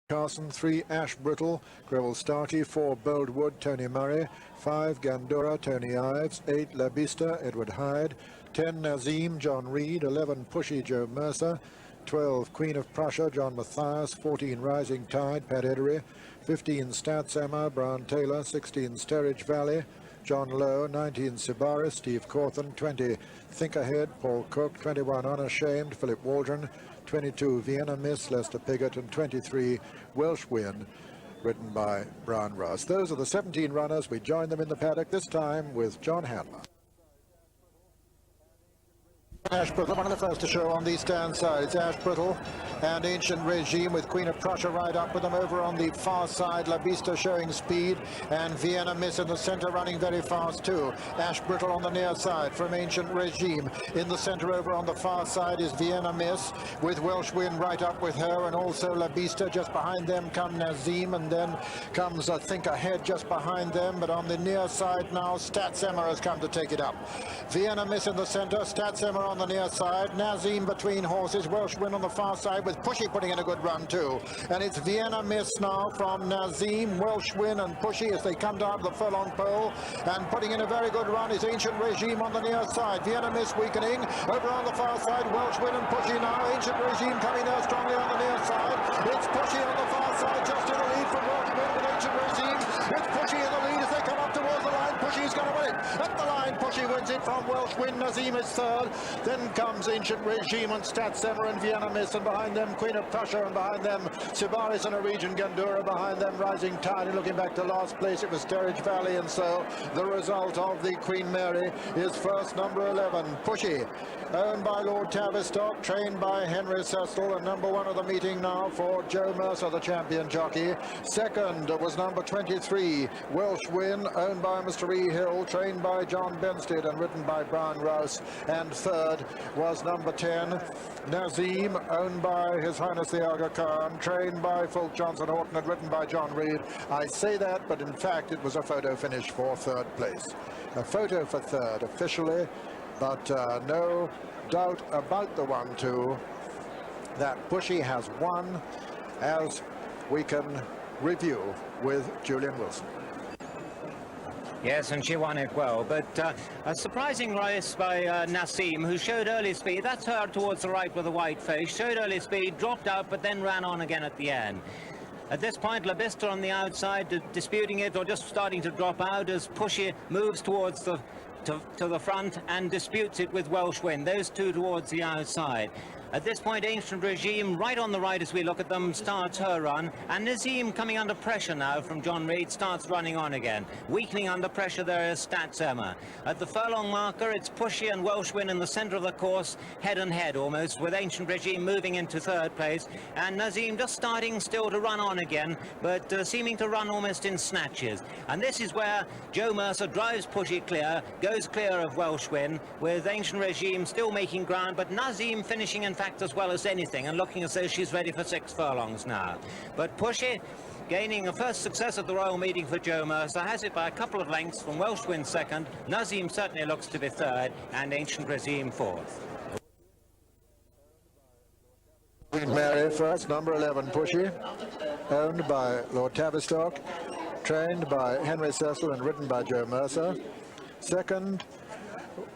Carson, 3 Ash Brittle, Greville Starkey, 4 Boldwood, Tony Murray, 5 Gandura, Tony Ives, 8 La Bista, Edward Hyde, 10 Nazim, John Reed, 11 Pushy, Joe Mercer, 12 Queen of Prussia, John Matthias, 14 Rising Tide, Pat Edery, 15 Stats Emma, Brian Taylor, 16 Sterridge Valley, John Lowe, 19 Sibaris, Steve Cawthon, 20 Think Ahead, Paul Cook, 21 Unashamed, Philip Waldron, 22 Vienna Miss, Lester Piggott, and 23 Welsh Win, written by Brian Ross. Those are the 17 runners. We join them in the paddock, this time with John Handler. Ash Brittle, one of the first to show on these stand sides. Ash Brittle and Ancient Regime with Queen of Prussia right up with them over on the far side. La Bista showing speed and Vienna Miss in the center running very fast too. Ash Brittle on the near side from Ancient Regime. In the center over on the far side is Vienna Miss with Welsh Win right up with her, and also La Bista. Just behind them come Nazim, and then comes Think Ahead just behind them. But on the near side now, Stats Emma has come to take it up. Vienna Miss in the center, Stats Emma on the near side, Nazim between horses, Welsh Win on the far side with Pushy putting in a good run too. And it's Vienna Miss now from Nazim, Welsh Win and Pushy as they come down to the furlong pole, and putting in a very good run is Ancient Regime on the near side. Vienna Miss weakening over on the far side, Welsh Win and Pushy now. Ancient Regime coming there strongly on the near side. It's Pushy on the far side, just in the lead from Welsh Win with Ancient Regime. It's Pushy in the lead as they come up towards the line. Pushy's going to win it. At the line, Pushy wins it from Welsh Win. Nazim is third. Then comes Ancient Regime and Stats Emma and Vienna Miss, and behind them Queen of Prussia, and behind them Sibaris and Norwegian Gandura, behind them Rising Tide, and looking back to last place it was Sterridge Valley. And so the result of the Queen Mary is first, number 11, Pushy, owned by Lord Tavistock, trained by Henry Cecil, and number 1 of the meeting now for Joe Mercer, the champion jockey. Second was number 23, Welsh Win, owned by Mr. E. Hill, trained by John Benstead and ridden by Brian Rouse. And third was number 10, Nazim, owned by His Highness the Aga Khan, trained by Fulk Johnson Horton and written by John Reed. I say that, but in fact it was a photo finish for third place. A photo for third officially, but no doubt about the 1-2 that Pushy has won, as we can review with Julian Wilson. Yes, and she won it well, but a surprising race by Nazim, who showed early speed. That's her towards the right with a white face. Showed early speed, dropped out, but then ran on again at the end. At this point, La Bista on the outside, disputing it or just starting to drop out as Pushy moves towards the to the front and disputes it with Welsh Win. Those two towards the outside. At this point, Ancient Regime, right on the right as we look at them, starts her run. And Nazim, coming under pressure now from John Reed, starts running on again. Weakening under pressure there is Stats Emma. At the furlong marker, it's Pushy and Welsh Win in the centre of the course, head and head almost, with Ancient Regime moving into third place. And Nazim just starting still to run on again, but seeming to run almost in snatches. And this is where Joe Mercer drives Pushy clear, goes clear of Welsh Win, with Ancient Regime still making ground, but Nazim finishing in fact as well as anything and looking as though she's ready for 6 furlongs now. But Pushy, gaining a first success at the Royal Meeting for Joe Mercer, has it by a couple of lengths from Welsh Win second. Nazim certainly looks to be third, and Ancient Regime fourth. Queen Mary first, number 11, Pushy, owned by Lord Tavistock, trained by Henry Cecil and ridden by Joe Mercer. Second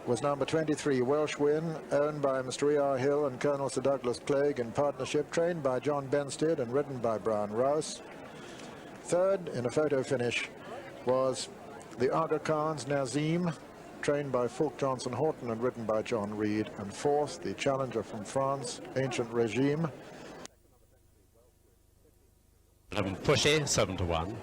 was number 23, Welsh Win, owned by Mr. E.R. Hill and Colonel Sir Douglas Clegg in partnership, trained by John Benstead and ridden by Brian Rouse. Third, in a photo finish, was the Aga Khan's Nazim, trained by Fulk Johnson Horton and ridden by John Reed. And fourth, the challenger from France, Ancient Regime. Pushy, 7-1.